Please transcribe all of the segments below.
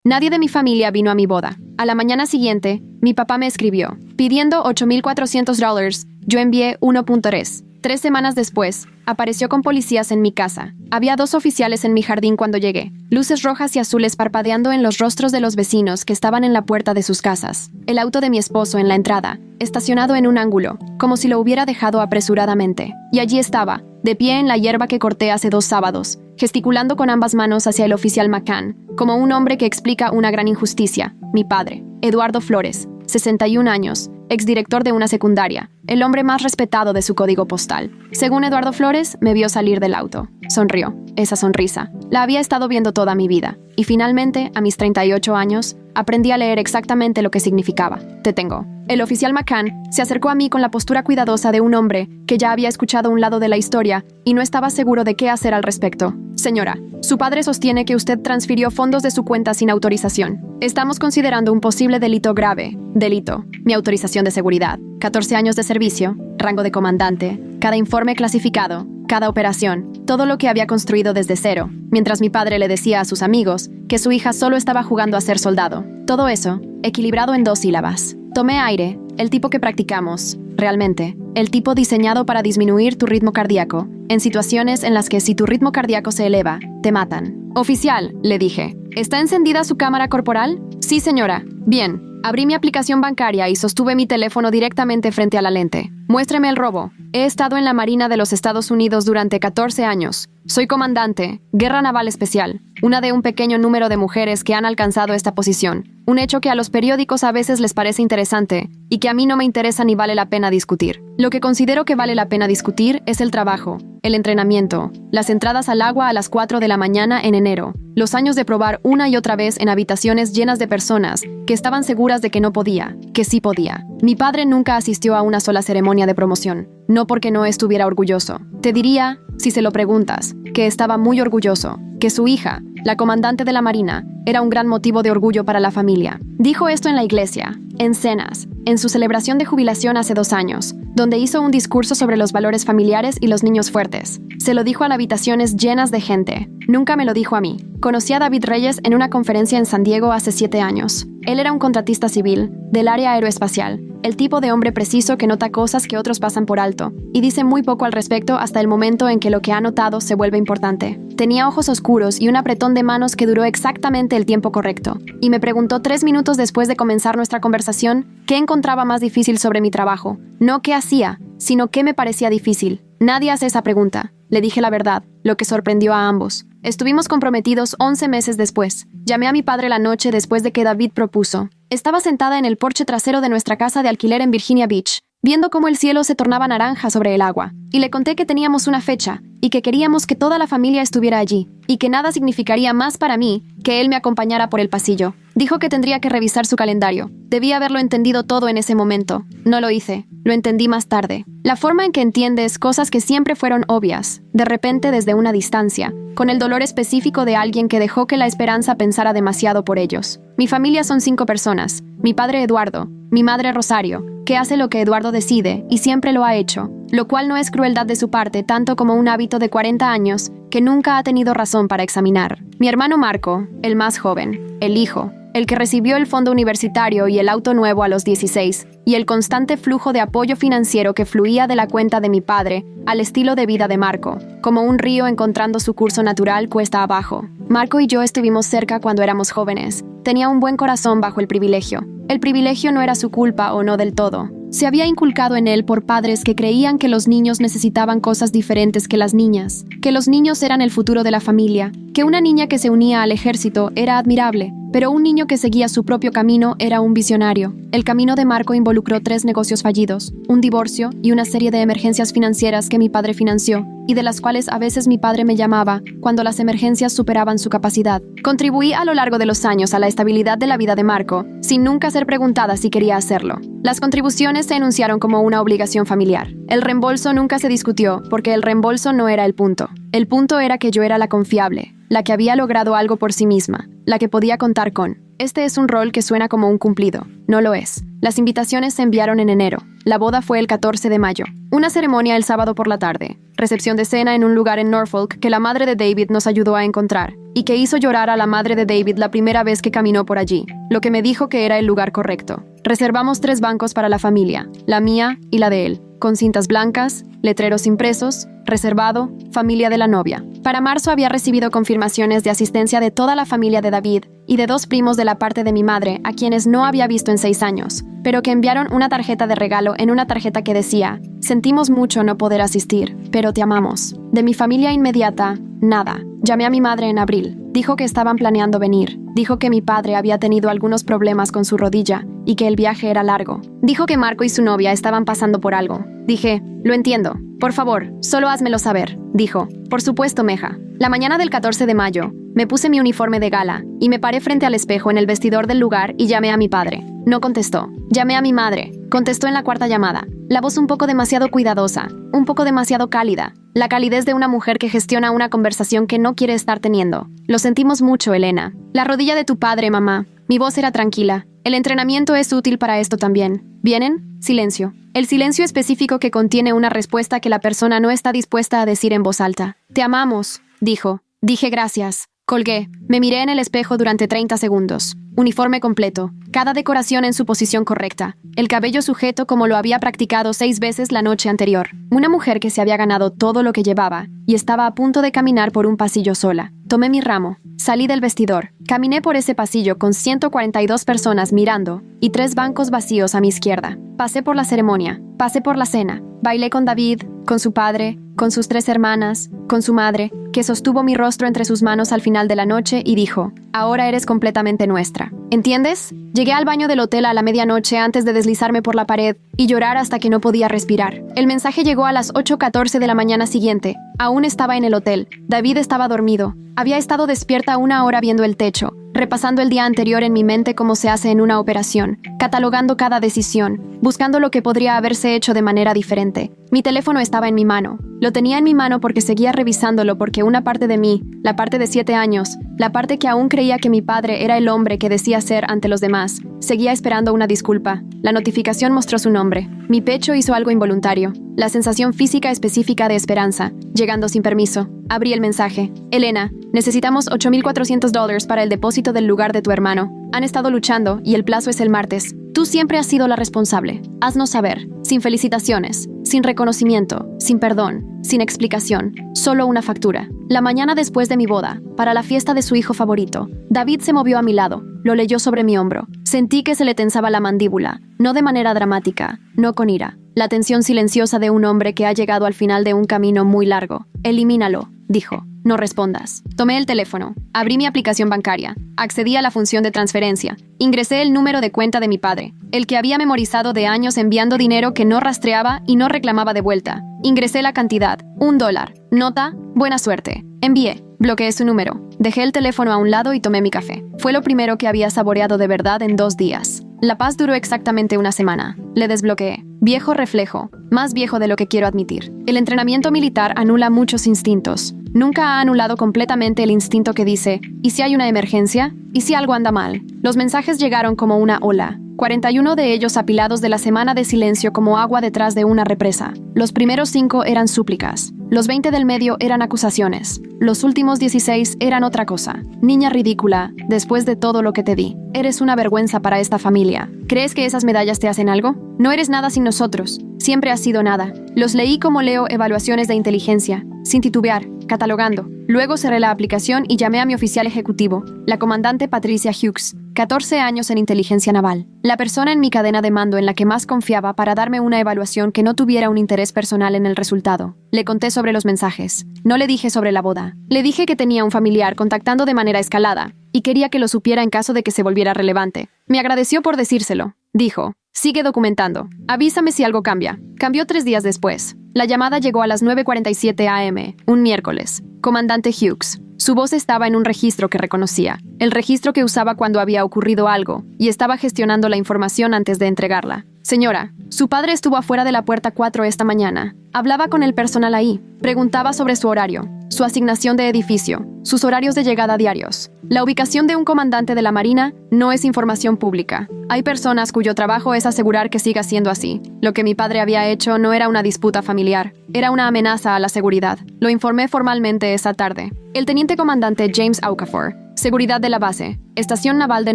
Nadie de mi familia vino a mi boda. A la mañana siguiente, mi papá me escribió, pidiendo $8,400. Yo envié 1.3. 3 semanas después, apareció con policías en mi casa. Había 2 oficiales en mi jardín cuando llegué, luces rojas y azules parpadeando en los rostros de los vecinos que estaban en la puerta de sus casas. El auto de mi esposo en la entrada, estacionado en un ángulo, como si lo hubiera dejado apresuradamente. Y allí estaba, de pie en la hierba que corté hace 2 sábados, gesticulando con ambas manos hacia el oficial McCann, como un hombre que explica una gran injusticia. Mi padre, Eduardo Flores, 61 años, exdirector de una secundaria, el hombre más respetado de su código postal. Según Eduardo Flores, me vio salir del auto. Sonrió. Esa sonrisa la había estado viendo toda mi vida. Y finalmente, a mis 38 años, aprendí a leer exactamente lo que significaba. Te tengo. El oficial McCann se acercó a mí con la postura cuidadosa de un hombre que ya había escuchado un lado de la historia y no estaba seguro de qué hacer al respecto. Señora, su padre sostiene que usted transfirió fondos de su cuenta sin autorización. Estamos considerando un posible delito grave. Delito. Mi autorización de seguridad. 14 años de servicio. Rango de comandante. Cada informe clasificado. Cada operación. Todo lo que había construido desde cero. Mientras mi padre le decía a sus amigos que su hija solo estaba jugando a ser soldado. Todo eso, equilibrado en 2 sílabas. Tomé aire. El tipo que practicamos. Realmente. El tipo diseñado para disminuir tu ritmo cardíaco. En situaciones en las que si tu ritmo cardíaco se eleva, te matan. Oficial, le dije. ¿Está encendida su cámara corporal? Sí, señora. Bien. Abrí mi aplicación bancaria y sostuve mi teléfono directamente frente a la lente. Muéstreme el robo. He estado en la Marina de los Estados Unidos durante 14 años. Soy comandante, Guerra Naval Especial, una de un pequeño número de mujeres que han alcanzado esta posición. Un hecho que a los periódicos a veces les parece interesante y que a mí no me interesa ni vale la pena discutir. Lo que considero que vale la pena discutir es el trabajo, el entrenamiento, las entradas al agua a las 4 de la mañana en enero, los años de probar una y otra vez en habitaciones llenas de personas que estaban seguras de que no podía, que sí podía. Mi padre nunca asistió a una sola ceremonia de promoción, no porque no estuviera orgulloso. Te diría, si se lo preguntas, que estaba muy orgulloso, que su hija, la comandante de la Marina, era un gran motivo de orgullo para la familia. Dijo esto en la iglesia, en cenas, en su celebración de jubilación hace 2 años, donde hizo un discurso sobre los valores familiares y los niños fuertes. Se lo dijo a habitaciones llenas de gente. Nunca me lo dijo a mí. Conocí a David Reyes en una conferencia en San Diego hace 7 años. Él era un contratista civil, del área aeroespacial, el tipo de hombre preciso que nota cosas que otros pasan por alto, y dice muy poco al respecto hasta el momento en que lo que ha notado se vuelve importante. Tenía ojos oscuros y un apretón de manos que duró exactamente el tiempo correcto, y me preguntó 3 minutos después de comenzar nuestra conversación qué encontraba más difícil sobre mi trabajo. No qué hacía, sino qué me parecía difícil. Nadie hace esa pregunta. Le dije la verdad, lo que sorprendió a ambos. Estuvimos comprometidos 11 meses después. Llamé a mi padre la noche después de que David propuso. Estaba sentada en el porche trasero de nuestra casa de alquiler en Virginia Beach, viendo cómo el cielo se tornaba naranja sobre el agua, y le conté que teníamos una fecha, y que queríamos que toda la familia estuviera allí, y que nada significaría más para mí que él me acompañara por el pasillo. Dijo que tendría que revisar su calendario. Debía haberlo entendido todo en ese momento. No lo hice. Lo entendí más tarde. La forma en que entiendes cosas que siempre fueron obvias, de repente desde una distancia, con el dolor específico de alguien que dejó que la esperanza pensara demasiado por ellos. Mi familia son 5 personas. Mi padre Eduardo, mi madre Rosario, que hace lo que Eduardo decide y siempre lo ha hecho, lo cual no es crueldad de su parte tanto como un hábito de 40 años que nunca ha tenido razón para examinar. Mi hermano Marco, el más joven, el hijo, el que recibió el fondo universitario y el auto nuevo a los 16, y el constante flujo de apoyo financiero que fluía de la cuenta de mi padre al estilo de vida de Marco, como un río encontrando su curso natural cuesta abajo. Marco y yo estuvimos cerca cuando éramos jóvenes. Tenía un buen corazón bajo el privilegio. El privilegio no era su culpa o no del todo. Se había inculcado en él por padres que creían que los niños necesitaban cosas diferentes que las niñas, que los niños eran el futuro de la familia, que una niña que se unía al ejército era admirable, pero un niño que seguía su propio camino era un visionario. El camino de Marco involucró 3 negocios fallidos, un divorcio y una serie de emergencias financieras que mi padre financió, y de las cuales a veces mi padre me llamaba cuando las emergencias superaban su capacidad. Contribuí a lo largo de los años a la estabilidad de la vida de Marco, sin nunca ser preguntada si quería hacerlo. Las contribuciones se enunciaron como una obligación familiar. El reembolso nunca se discutió porque el reembolso no era el punto. El punto era que yo era la confiable, la que había logrado algo por sí misma, la que podía contar con. Este es un rol que suena como un cumplido. No lo es. Las invitaciones se enviaron en enero. La boda fue el 14 de mayo. Una ceremonia el sábado por la tarde. Recepción de cena en un lugar en Norfolk que la madre de David nos ayudó a encontrar. y que hizo llorar a la madre de David la primera vez que caminó por allí, lo que me dijo que era el lugar correcto. Reservamos 3 bancos para la familia, la mía y la de él, con cintas blancas, letreros impresos, reservado, familia de la novia. Para marzo había recibido confirmaciones de asistencia de toda la familia de David y de 2 primos de la parte de mi madre, a quienes no había visto en 6 años, pero que enviaron una tarjeta de regalo en una tarjeta que decía: sentimos mucho no poder asistir, pero te amamos. De mi familia inmediata, nada. Llamé a mi madre en abril. Dijo que estaban planeando venir. Dijo que mi padre había tenido algunos problemas con su rodilla y que el viaje era largo. Dijo que Marco y su novia estaban pasando por algo. Dije: lo entiendo. Por favor, solo házmelo saber. Dijo: por supuesto, Meja. La mañana del 14 de mayo, me puse mi uniforme de gala y me paré frente al espejo en el vestidor del lugar y llamé a mi padre. No contestó. Llamé a mi madre. Contestó en la 4ª llamada. La voz un poco demasiado cuidadosa, un poco demasiado cálida. La calidez de una mujer que gestiona una conversación que no quiere estar teniendo. Lo sentimos mucho, Elena. La rodilla de tu padre, mamá. Mi voz era tranquila. El entrenamiento es útil para esto también. ¿Vienen? Silencio. El silencio específico que contiene una respuesta que la persona no está dispuesta a decir en voz alta. Te amamos, dijo. Dije gracias. Colgué. Me miré en el espejo durante 30 segundos. Uniforme completo. Cada decoración en su posición correcta. El cabello sujeto como lo había practicado 6 veces la noche anterior. Una mujer que se había ganado todo lo que llevaba y estaba a punto de caminar por un pasillo sola. Tomé mi ramo. Salí del vestidor. Caminé por ese pasillo con 142 personas mirando y 3 bancos vacíos a mi izquierda. Pasé por la ceremonia. Pasé por la cena. Bailé con David, con su padre, con sus 3 hermanas, con su madre, que sostuvo mi rostro entre sus manos al final de la noche y dijo: ahora eres completamente nuestra. ¿Entiendes? Llegué al baño del hotel a la medianoche antes de deslizarme por la pared y llorar hasta que no podía respirar. El mensaje llegó a las 8:14 de la mañana siguiente. Aún estaba en el hotel. David estaba dormido. Había estado despierta 1 hora viendo el techo, repasando el día anterior en mi mente como se hace en una operación, catalogando cada decisión, buscando lo que podría haberse hecho de manera diferente. Mi teléfono estaba en mi mano. Lo tenía en mi mano porque seguía revisándolo porque una parte de mí, la parte de 7 años, la parte que aún creía que mi padre era el hombre que decía ser ante los demás, seguía esperando una disculpa. La notificación mostró su nombre. Mi pecho hizo algo involuntario. La sensación física específica de esperanza, llegando sin permiso. Abrí el mensaje. Elena, necesitamos $8,400 para el depósito del lugar de tu hermano. Han estado luchando y el plazo es el martes. Tú siempre has sido la responsable. Haznos saber. Sin felicitaciones, sin reconocimiento, sin perdón, sin explicación, solo una factura. La mañana después de mi boda, para la fiesta de su hijo favorito, David se movió a mi lado, lo leyó sobre mi hombro. Sentí que se le tensaba la mandíbula, no de manera dramática, no con ira. La tensión silenciosa de un hombre que ha llegado al final de un camino muy largo. Elimínalo, dijo. No respondas. Tomé el teléfono, abrí mi aplicación bancaria, accedí a la función de transferencia, ingresé el número de cuenta de mi padre, el que había memorizado de años enviando dinero que no rastreaba y no reclamaba de vuelta. Ingresé la cantidad, $1. Nota: buena suerte. Envié. Bloqueé su número. Dejé el teléfono a un lado y tomé mi café. Fue lo primero que había saboreado de verdad en 2 días. La paz duró exactamente 1 semana. Le desbloqueé. Viejo reflejo, más viejo de lo que quiero admitir. El entrenamiento militar anula muchos instintos. Nunca ha anulado completamente el instinto que dice: ¿y si hay una emergencia? ¿Y si algo anda mal? Los mensajes llegaron como una ola. 41 de ellos apilados de la semana de silencio como agua detrás de una represa. Los primeros 5 eran súplicas. Los 20 del medio eran acusaciones. Los últimos 16 eran otra cosa. Niña ridícula, después de todo lo que te di. Eres una vergüenza para esta familia. ¿Crees que esas medallas te hacen algo? No eres nada sin nosotros. Siempre has sido nada. Los leí como leo evaluaciones de inteligencia, sin titubear, catalogando. Luego cerré la aplicación y llamé a mi oficial ejecutivo, la comandante Patricia Hughes, 14 años en inteligencia naval. La persona en mi cadena de mando en la que más confiaba para darme una evaluación que no tuviera un interés personal en el resultado. Le conté sobre los mensajes. No le dije sobre la boda. Le dije que tenía un familiar contactando de manera escalada y quería que lo supiera en caso de que se volviera relevante. Me agradeció por decírselo. Dijo: sigue documentando. Avísame si algo cambia. Cambió 3 días después. La llamada llegó a las 9:47 a.m., un miércoles. Comandante Hughes. Su voz estaba en un registro que reconocía, el registro que usaba cuando había ocurrido algo, y estaba gestionando la información antes de entregarla. Señora, su padre estuvo afuera de la puerta 4 esta mañana. Hablaba con el personal ahí. Preguntaba sobre su horario, su asignación de edificio, sus horarios de llegada diarios. La ubicación de un comandante de la Marina no es información pública. Hay personas cuyo trabajo es asegurar que siga siendo así. Lo que mi padre había hecho no era una disputa familiar, era una amenaza a la seguridad. Lo informé formalmente esa tarde. El teniente comandante James Okafor, seguridad de la base, Estación Naval de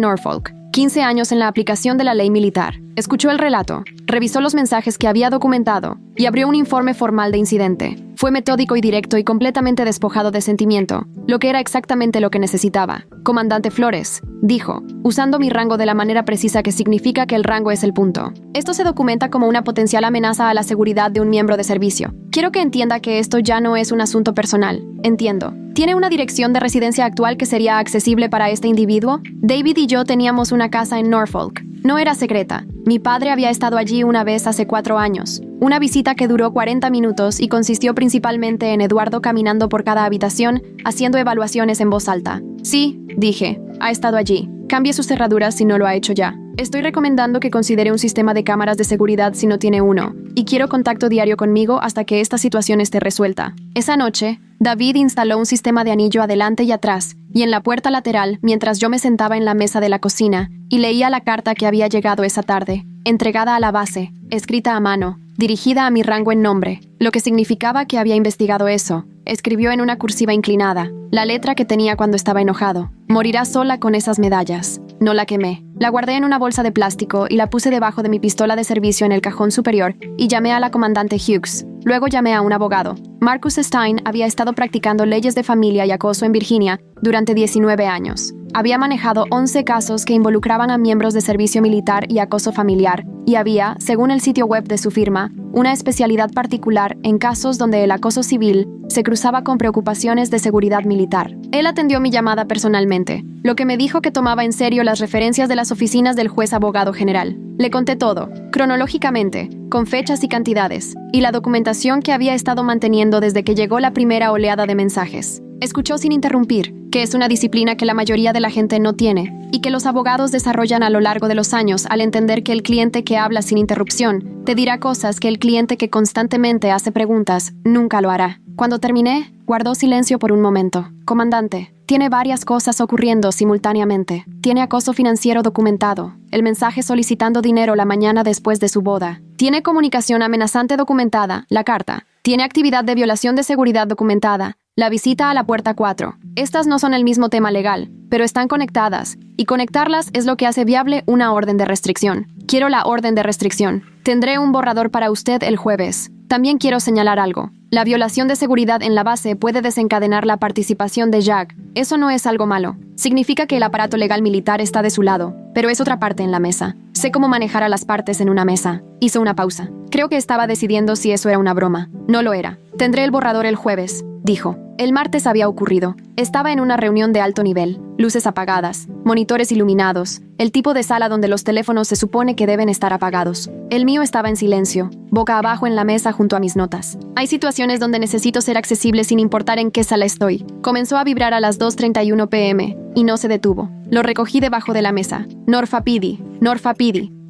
Norfolk, 15 años en la aplicación de la ley militar. Escuchó el relato, revisó los mensajes que había documentado y abrió un informe formal de incidente. Fue metódico y directo y completamente despojado de sentimiento, lo que era exactamente lo que necesitaba. Comandante Flores, dijo, usando mi rango de la manera precisa que significa que el rango es el punto. Esto se documenta como una potencial amenaza a la seguridad de un miembro de servicio. Quiero que entienda que esto ya no es un asunto personal. Entiendo. ¿Tiene una dirección de residencia actual que sería accesible para este individuo? David y yo teníamos una casa en Norfolk. No era secreta. Mi padre había estado allí una vez hace 4 años. Una visita que duró 40 minutos y consistió principalmente en Eduardo caminando por cada habitación, haciendo evaluaciones en voz alta. Sí, dije, ha estado allí. Cambie sus cerraduras si no lo ha hecho ya. Estoy recomendando que considere un sistema de cámaras de seguridad si no tiene uno, y quiero contacto diario conmigo hasta que esta situación esté resuelta. Esa noche, David instaló un sistema de anillo adelante y atrás, y en la puerta lateral, mientras yo me sentaba en la mesa de la cocina y leía la carta que había llegado esa tarde, entregada a la base, escrita a mano, dirigida a mi rango en nombre, lo que significaba que había investigado eso. Escribió en una cursiva inclinada, la letra que tenía cuando estaba enojado. Morirá sola con esas medallas. No la quemé. La guardé en una bolsa de plástico y la puse debajo de mi pistola de servicio en el cajón superior y llamé a la comandante Hughes. Luego llamé a un abogado. Marcus Stein había estado practicando leyes de familia y acoso en Virginia durante 19 años. Había manejado 11 casos que involucraban a miembros de servicio militar y acoso familiar, y había, según el sitio web de su firma, una especialidad particular en casos donde el acoso civil se cruzaba con preocupaciones de seguridad militar. Él atendió mi llamada personalmente, lo que me dijo que tomaba en serio las referencias de las oficinas del juez abogado general. Le conté todo, cronológicamente, con fechas y cantidades, y la documentación que había estado manteniendo desde que llegó la primera oleada de mensajes. Escuchó sin interrumpir, que es una disciplina que la mayoría de la gente no tiene, y que los abogados desarrollan a lo largo de los años al entender que el cliente que habla sin interrupción te dirá cosas que el cliente que constantemente hace preguntas nunca lo hará. Cuando terminé, guardó silencio por un momento. Comandante, tiene varias cosas ocurriendo simultáneamente. Tiene acoso financiero documentado, el mensaje solicitando dinero la mañana después de su boda. Tiene comunicación amenazante documentada, la carta. Tiene actividad de violación de seguridad documentada, la visita a la puerta 4. Estas no son el mismo tema legal, pero están conectadas, y conectarlas es lo que hace viable una orden de restricción. Quiero la orden de restricción. Tendré un borrador para usted el jueves. También quiero señalar algo. La violación de seguridad en la base puede desencadenar la participación de Jack. Eso no es algo malo. Significa que el aparato legal militar está de su lado, pero es otra parte en la mesa. Sé cómo manejar a las partes en una mesa. Hizo una pausa. Creo que estaba decidiendo si eso era una broma. No lo era. Tendré el borrador el jueves, dijo. El martes había ocurrido. Estaba en una reunión de alto nivel, luces apagadas, monitores iluminados, el tipo de sala donde los teléfonos se supone que deben estar apagados. El mío estaba en silencio, boca abajo en la mesa junto a mis notas. Hay situaciones donde necesito ser accesible sin importar en qué sala estoy. Comenzó a vibrar a las 2:31 p.m. y no se detuvo. Lo recogí debajo de la mesa. Norfa Pidi.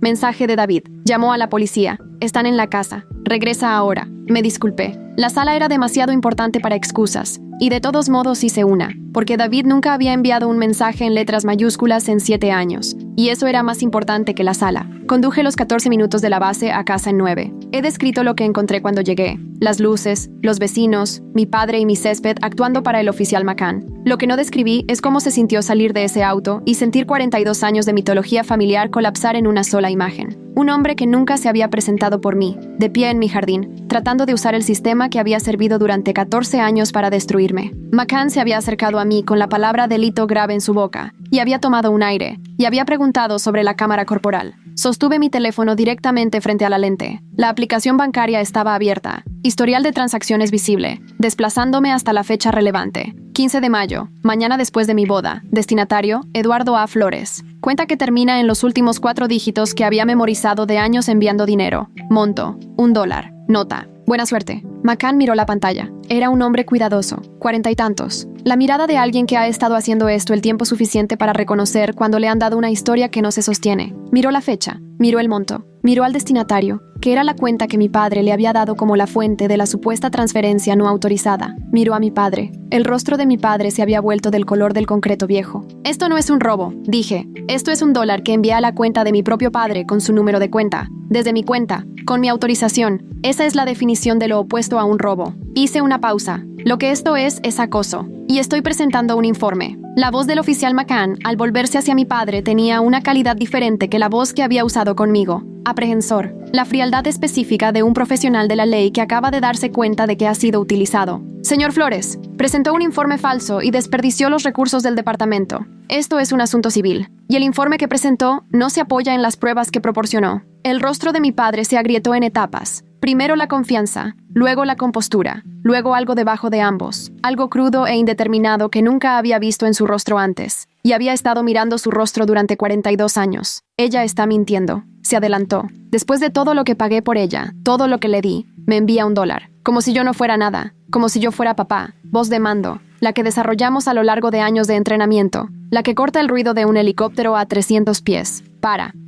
Mensaje de David. Llamó a la policía. Están en la casa. Regresa ahora. Me disculpé. La sala era demasiado importante para excusas. Y de todos modos hice una, porque David nunca había enviado un mensaje en letras mayúsculas en 7 años. Y eso era más importante que la sala. Conduje los 14 minutos de la base a casa en 9. He descrito lo que encontré cuando llegué. Las luces, los vecinos, mi padre y mi césped actuando para el oficial McCann. Lo que no describí es cómo se sintió salir de ese auto y sentir 42 años de mitología familiar colapsar en una sola imagen. Un hombre que nunca se había presentado por mí, de pie en mi jardín, tratando de usar el sistema que había servido durante 14 años para destruirme. McCann se había acercado a mí con la palabra delito grave en su boca, y había tomado un aire, y había preguntado sobre la cámara corporal. Sostuve mi teléfono directamente frente a la lente. La aplicación bancaria estaba abierta. Historial de transacciones visible, desplazándome hasta la fecha relevante. 15 de mayo, mañana después de mi boda. Destinatario, Eduardo A. Flores. Cuenta que termina en los últimos 4 dígitos que había memorizado de años enviando dinero. Monto, $1. Nota. Buena suerte. McCann miró la pantalla. Era un hombre cuidadoso, 40 y tantos. La mirada de alguien que ha estado haciendo esto el tiempo suficiente para reconocer cuando le han dado una historia que no se sostiene. Miró la fecha, miró el monto. Miró al destinatario, que era la cuenta que mi padre le había dado como la fuente de la supuesta transferencia no autorizada. Miró a mi padre. El rostro de mi padre se había vuelto del color del concreto viejo. Esto no es un robo, dije. Esto es $1 que envié a la cuenta de mi propio padre con su número de cuenta. Desde mi cuenta, con mi autorización. Esa es la definición de lo opuesto a un robo. Hice una pausa. Lo que esto es acoso. Y estoy presentando un informe. La voz del oficial McCann, al volverse hacia mi padre, tenía una calidad diferente que la voz que había usado conmigo. Aprehensor. La frialdad específica de un profesional de la ley que acaba de darse cuenta de que ha sido utilizado. Señor Flores, presentó un informe falso y desperdició los recursos del departamento. Esto es un asunto civil. Y el informe que presentó no se apoya en las pruebas que proporcionó. El rostro de mi padre se agrietó en etapas. Primero la confianza, luego la compostura, luego algo debajo de ambos, algo crudo e indeterminado que nunca había visto en su rostro antes, y había estado mirando su rostro durante 42 años. Ella está mintiendo. Se adelantó. Después de todo lo que pagué por ella, todo lo que le di, me envía $1, como si yo no fuera nada, como si yo fuera papá, voz de mando, la que desarrollamos a lo largo de años de entrenamiento, la que corta el ruido de un helicóptero a 300 pies.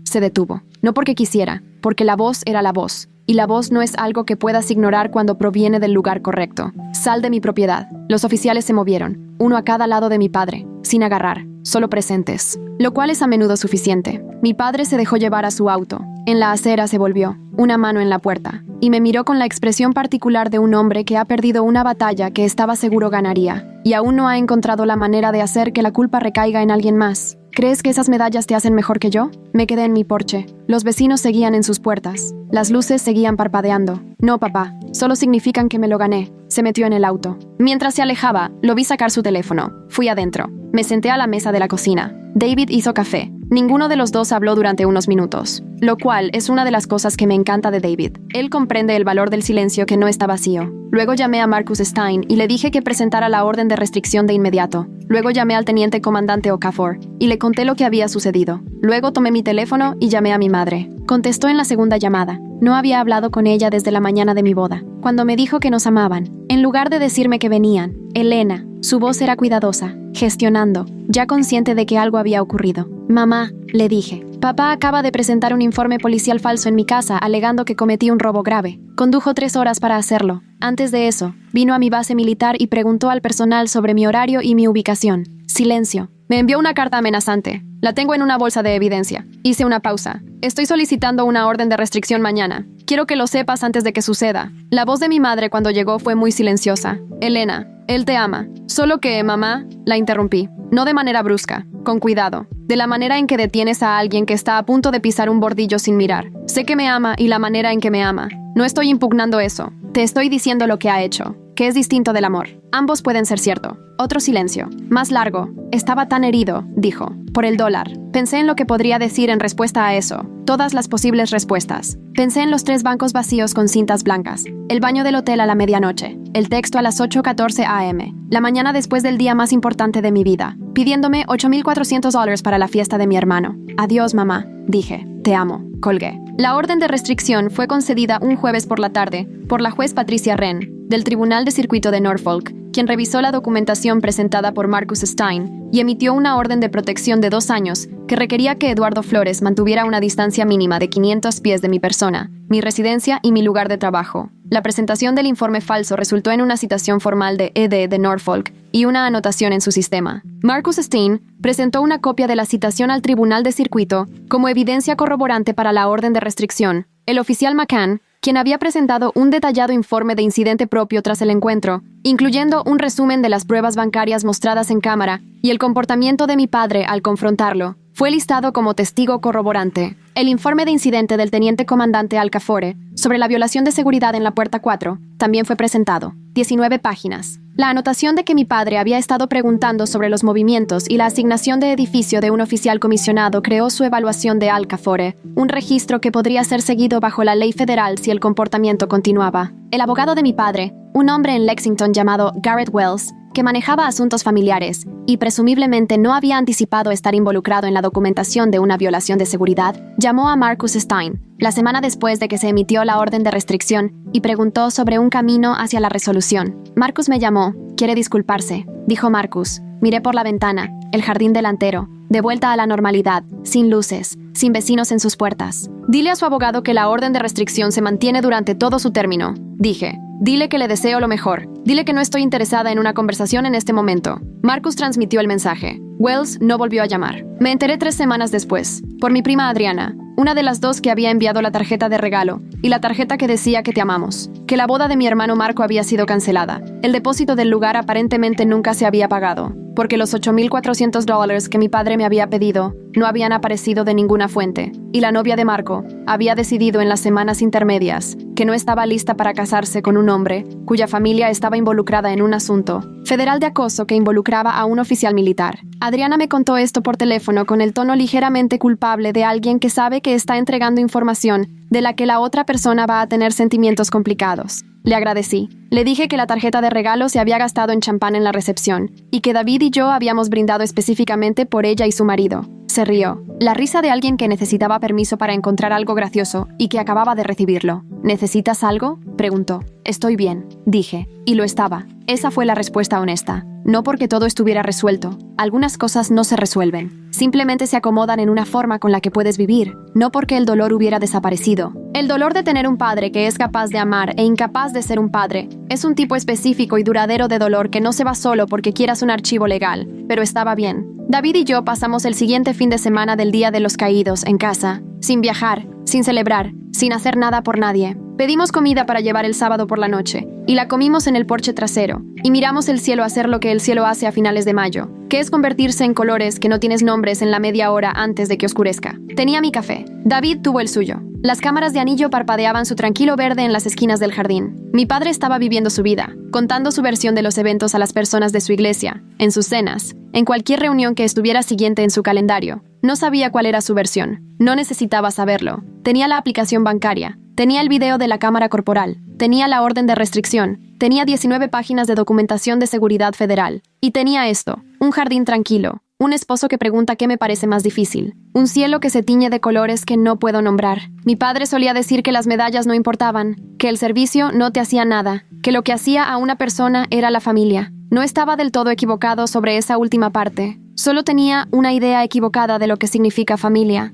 Se detuvo. No porque quisiera, porque la voz era la voz. Y la voz no es algo que puedas ignorar cuando proviene del lugar correcto. Sal de mi propiedad. Los oficiales se movieron, uno a cada lado de mi padre, sin agarrar, solo presentes, lo cual es a menudo suficiente. Mi padre se dejó llevar a su auto. En la acera se volvió, una mano en la puerta, y me miró con la expresión particular de un hombre que ha perdido una batalla que estaba seguro ganaría, y aún no ha encontrado la manera de hacer que la culpa recaiga en alguien más. ¿Crees que esas medallas te hacen mejor que yo? Me quedé en mi porche. Los vecinos seguían en sus puertas. Las luces seguían parpadeando. No, papá, solo significan que me lo gané. Se metió en el auto. Mientras se alejaba, lo vi sacar su teléfono. Fui adentro. Me senté a la mesa de la cocina. David hizo café. Ninguno de los dos habló durante unos minutos, lo cual es una de las cosas que me encanta de David. Él comprende el valor del silencio que no está vacío. Luego llamé a Marcus Stein y le dije que presentara la orden de restricción de inmediato. Luego llamé al teniente comandante Okafor y le conté lo que había sucedido. Luego tomé mi teléfono y llamé a mi madre. Contestó en la segunda llamada. No había hablado con ella desde la mañana de mi boda, cuando me dijo que nos amaban. En lugar de decirme que venían, Elena, su voz era cuidadosa, gestionando, ya consciente de que algo había ocurrido. Mamá, le dije, papá acaba de presentar un informe policial falso en mi casa alegando que cometí un robo grave. Condujo 3 horas para hacerlo. Antes de eso, vino a mi base militar y preguntó al personal sobre mi horario y mi ubicación. Silencio. Me envió una carta amenazante. La tengo en una bolsa de evidencia. Hice una pausa. Estoy solicitando una orden de restricción mañana. Quiero que lo sepas antes de que suceda. La voz de mi madre cuando llegó fue muy silenciosa. Elena, él te ama. Solo que, mamá, la interrumpí. No de manera brusca, con cuidado. De la manera en que detienes a alguien que está a punto de pisar un bordillo sin mirar. Sé que me ama y la manera en que me ama. No estoy impugnando eso. Te estoy diciendo lo que ha hecho, que es distinto del amor. Ambos pueden ser cierto. Otro silencio. Más largo. Estaba tan herido, dijo, por el $. Pensé en lo que podría decir en respuesta a eso. Todas las posibles respuestas. Pensé en los 3 bancos vacíos con cintas blancas. El baño del hotel a la medianoche. El texto a las 8:14 a.m. La mañana después del día más importante de mi vida. Pidiéndome $8,400 para la fiesta de mi hermano. Adiós, mamá, dije. Te amo. Colgué. La orden de restricción fue concedida un jueves por la tarde por la juez Patricia Wren, del Tribunal de Circuito de Norfolk, quien revisó la documentación presentada por Marcus Stein y emitió una orden de protección de 2 años que requería que Eduardo Flores mantuviera una distancia mínima de 500 pies de mi persona, mi residencia y mi lugar de trabajo. La presentación del informe falso resultó en una citación formal de ED de Norfolk y una anotación en su sistema. Marcus Stein presentó una copia de la citación al Tribunal de Circuito como evidencia corroborante para la orden de restricción. El oficial McCann, quien había presentado un detallado informe de incidente propio tras el encuentro, incluyendo un resumen de las pruebas bancarias mostradas en cámara y el comportamiento de mi padre al confrontarlo, fue listado como testigo corroborante. El informe de incidente del teniente comandante Alcafore sobre la violación de seguridad en la puerta 4 también fue presentado. 19 páginas. La anotación de que mi padre había estado preguntando sobre los movimientos y la asignación de edificio de un oficial comisionado creó su evaluación de Alcafore, un registro que podría ser seguido bajo la ley federal si el comportamiento continuaba. El abogado de mi padre, un hombre en Lexington llamado Garrett Wells, que manejaba asuntos familiares y presumiblemente no había anticipado estar involucrado en la documentación de una violación de seguridad, llamó a Marcus Stein la semana después de que se emitió la orden de restricción y preguntó sobre un camino hacia la resolución. Marcus me llamó. Quiere disculparse, dijo Marcus. Miré por la ventana, el jardín delantero, de vuelta a la normalidad, sin luces, sin vecinos en sus puertas. Dile a su abogado que la orden de restricción se mantiene durante todo su término, dije. Dile que le deseo lo mejor. Dile que no estoy interesada en una conversación en este momento. Marcus transmitió el mensaje. Wells no volvió a llamar. Me enteré 3 semanas después, por mi prima Adriana, una de las dos que había enviado la tarjeta de regalo y la tarjeta que decía que te amamos, que la boda de mi hermano Marco había sido cancelada. El depósito del lugar aparentemente nunca se había pagado, porque los $8,400 que mi padre me había pedido no habían aparecido de ninguna fuente, y la novia de Marco había decidido en las semanas intermedias que no estaba lista para casarse con un hombre cuya familia estaba involucrada en un asunto federal de acoso que involucraba a un oficial militar. Adriana me contó esto por teléfono con el tono ligeramente culpable de alguien que sabe que está entregando información de la que la otra persona va a tener sentimientos complicados. Le agradecí. Le dije que la tarjeta de regalo se había gastado en champán en la recepción y que David y yo habíamos brindado específicamente por ella y su marido. Se rió. La risa de alguien que necesitaba permiso para encontrar algo gracioso y que acababa de recibirlo. ¿Necesitas algo?, preguntó. Estoy bien, dije. Y lo estaba. Esa fue la respuesta honesta. No porque todo estuviera resuelto. Algunas cosas no se resuelven. Simplemente se acomodan en una forma con la que puedes vivir, no porque el dolor hubiera desaparecido. El dolor de tener un padre que es capaz de amar e incapaz de ser un padre es un tipo específico y duradero de dolor que no se va solo porque quieras un archivo legal, pero estaba bien. David y yo pasamos el siguiente fin de semana del Día de los Caídos en casa, sin viajar, sin celebrar, sin hacer nada por nadie. Pedimos comida para llevar el sábado por la noche, y la comimos en el porche trasero, y miramos el cielo hacer lo que el cielo hace a finales de mayo, que es convertirse en colores que no tienes nombres en la media hora antes de que oscurezca. Tenía mi café. David tuvo el suyo. Las cámaras de anillo parpadeaban su tranquilo verde en las esquinas del jardín. Mi padre estaba viviendo su vida, contando su versión de los eventos a las personas de su iglesia, en sus cenas, en cualquier reunión que estuviera siguiente en su calendario. No sabía cuál era su versión. No necesitaba saberlo. Tenía la aplicación bancaria. Tenía el video de la cámara corporal. Tenía la orden de restricción. Tenía 19 páginas de documentación de seguridad federal. Y tenía esto: un jardín tranquilo. Un esposo que pregunta qué me parece más difícil. Un cielo que se tiñe de colores que no puedo nombrar. Mi padre solía decir que las medallas no importaban, que el servicio no te hacía nada, que lo que hacía a una persona era la familia. No estaba del todo equivocado sobre esa última parte. Solo tenía una idea equivocada de lo que significa familia.